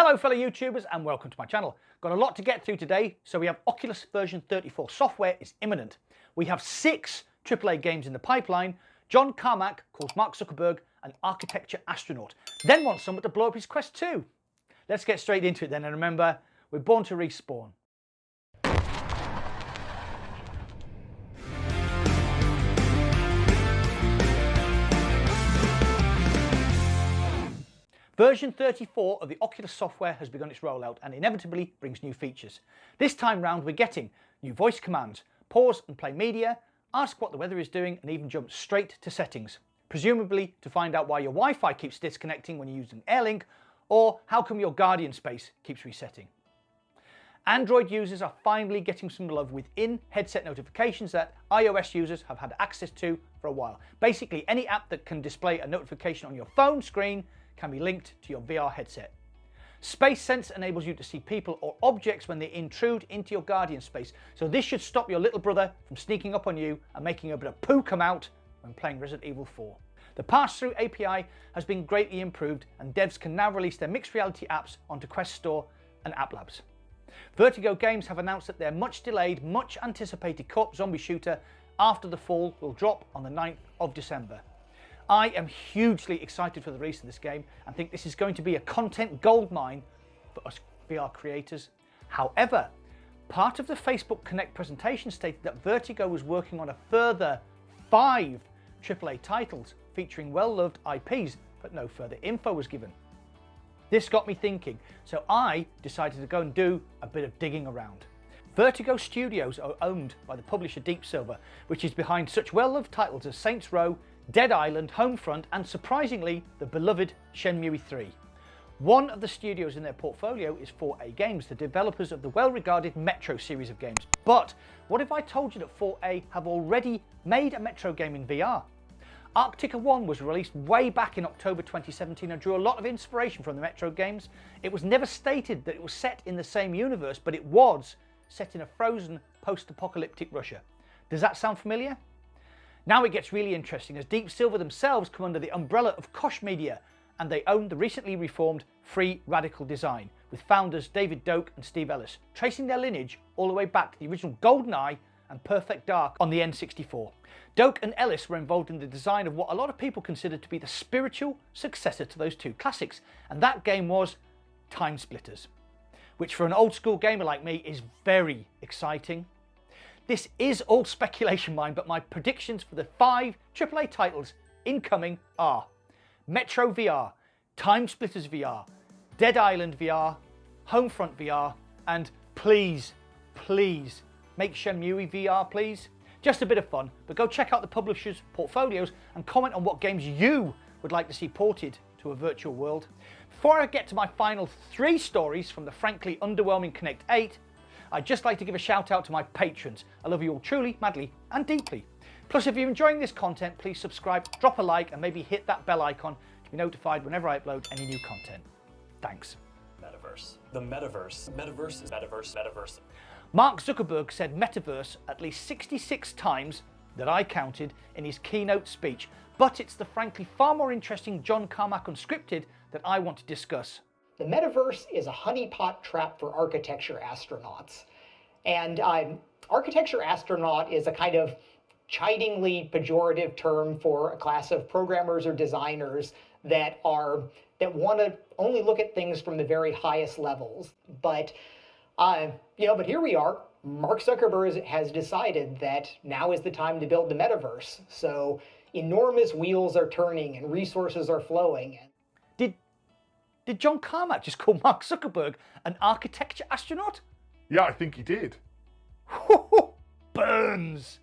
Hello fellow YouTubers and welcome to my channel. Got a lot to get through today, so we have Oculus version 34 software is imminent. We have 6 AAA games in the pipeline. John Carmack calls Mark Zuckerberg an architecture astronaut, then wants someone to blow up his Quest 2. Let's get straight into it then, and remember, we're born to respawn. Version 34 of the Oculus software has begun its rollout and inevitably brings new features. This time round we're getting new voice commands, pause and play media, ask what the weather is doing, and even jump straight to settings, presumably to find out why your Wi-Fi keeps disconnecting when you're using Airlink, or how come your Guardian space keeps resetting. Android users are finally getting some love with in-headset notifications that iOS users have had access to for a while. Basically, any app that can display a notification on your phone screen can be linked to your VR headset. Space Sense enables you to see people or objects when they intrude into your Guardian space, so this should stop your little brother from sneaking up on you and making a bit of poo come out when playing Resident Evil 4. The pass-through API has been greatly improved and devs can now release their mixed reality apps onto Quest Store and App Labs. Vertigo Games have announced that their much delayed, much anticipated co-op zombie shooter After the Fall will drop on the 9th of December. I am hugely excited for the release of this game and think this is going to be a content goldmine for us VR creators. However, part of the Facebook Connect presentation stated that Vertigo was working on a further 5 AAA titles featuring well-loved IPs, but no further info was given. This got me thinking, so I decided to go and do a bit of digging around. Vertigo Studios are owned by the publisher Deep Silver, which is behind such well-loved titles as Saints Row, Dead Island, Homefront, and surprisingly, the beloved Shenmue 3. One of the studios in their portfolio is 4A Games, the developers of the well-regarded Metro series of games. But what if I told you that 4A have already made a Metro game in VR? Arctica 1 was released way back in October 2017 and drew a lot of inspiration from the Metro games. It was never stated that it was set in the same universe, but it was set in a frozen post-apocalyptic Russia. Does that sound familiar? Now it gets really interesting as Deep Silver themselves come under the umbrella of Koch Media, and they own the recently reformed Free Radical Design, with founders David Doak and Steve Ellis, tracing their lineage all the way back to the original GoldenEye and Perfect Dark on the N64. Doak and Ellis were involved in the design of what a lot of people consider to be the spiritual successor to those two classics, and that game was Time Splitters, which for an old school gamer like me is very exciting. This is all speculation mine, but my predictions for the 5 AAA titles incoming are Metro VR, Time Splitters VR, Dead Island VR, Homefront VR, and please, please, make Shenmue VR please. Just a bit of fun, but go check out the publishers' portfolios and comment on what games you would like to see ported to a virtual world. Before I get to my final 3 stories from the frankly underwhelming Connect 8, I'd just like to give a shout out to my patrons. I love you all truly, madly, and deeply. Plus, if you're enjoying this content, please subscribe, drop a like, and maybe hit that bell icon to be notified whenever I upload any new content. Thanks. MetaVerse. The MetaVerse. MetaVerse is MetaVerse. MetaVerse. Mark Zuckerberg said MetaVerse at least 66 times that I counted in his keynote speech, but it's the frankly far more interesting John Carmack Unscripted that I want to discuss. The metaverse is a honeypot trap for architecture astronauts. And architecture astronaut is a kind of chidingly pejorative term for a class of programmers or designers that want to only look at things from the very highest levels. But but here we are. Mark Zuckerberg has decided that now is the time to build the metaverse. So enormous wheels are turning and resources are flowing. Did John Carmack just call Mark Zuckerberg an architecture astronaut? Yeah, I think he did. Burns!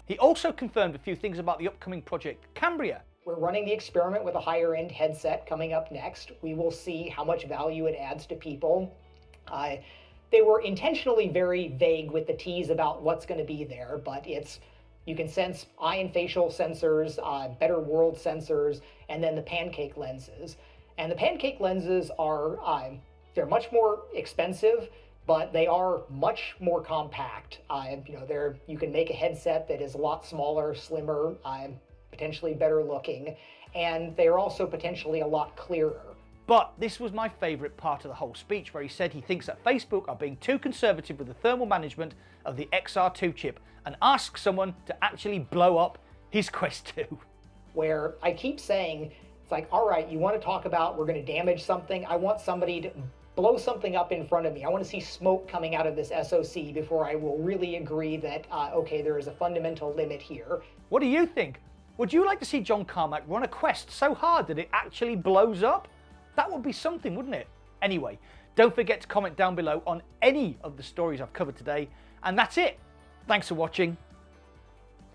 He also confirmed a few things about the upcoming project Cambria. We're running the experiment with a higher end headset coming up next. We will see how much value it adds to people. They were intentionally very vague with the tease about what's going to be there, but you can sense eye and facial sensors, better world sensors, and then the pancake lenses. And the pancake lenses are, they're much more expensive, but they are much more compact. You can make a headset that is a lot smaller, slimmer, potentially better looking. and they are also potentially a lot clearer. But this was my favourite part of the whole speech, where he said he thinks that Facebook are being too conservative with the thermal management of the XR2 chip and asks someone to actually blow up his Quest 2. Where I keep saying, it's like, all right, you want to talk about we're going to damage something? I want somebody to blow something up in front of me. I want to see smoke coming out of this SoC before I will really agree that, okay, there is a fundamental limit here. What do you think? Would you like to see John Carmack run a Quest so hard that it actually blows up? That would be something, wouldn't it? Anyway, don't forget to comment down below on any of the stories I've covered today. And that's it. Thanks for watching.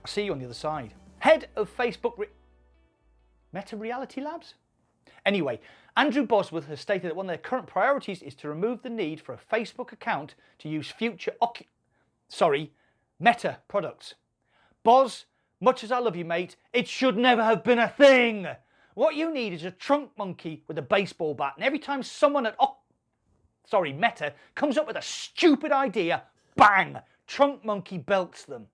I'll see you on the other side. Head of Facebook Meta Reality Labs? Anyway, Andrew Bosworth has stated that one of their current priorities is to remove the need for a Facebook account to use future Meta products. Boz, much as I love you, mate, it should never have been a thing. What you need is a trunk monkey with a baseball bat, and every time someone at Meta comes up with a stupid idea, bang, trunk monkey belts them.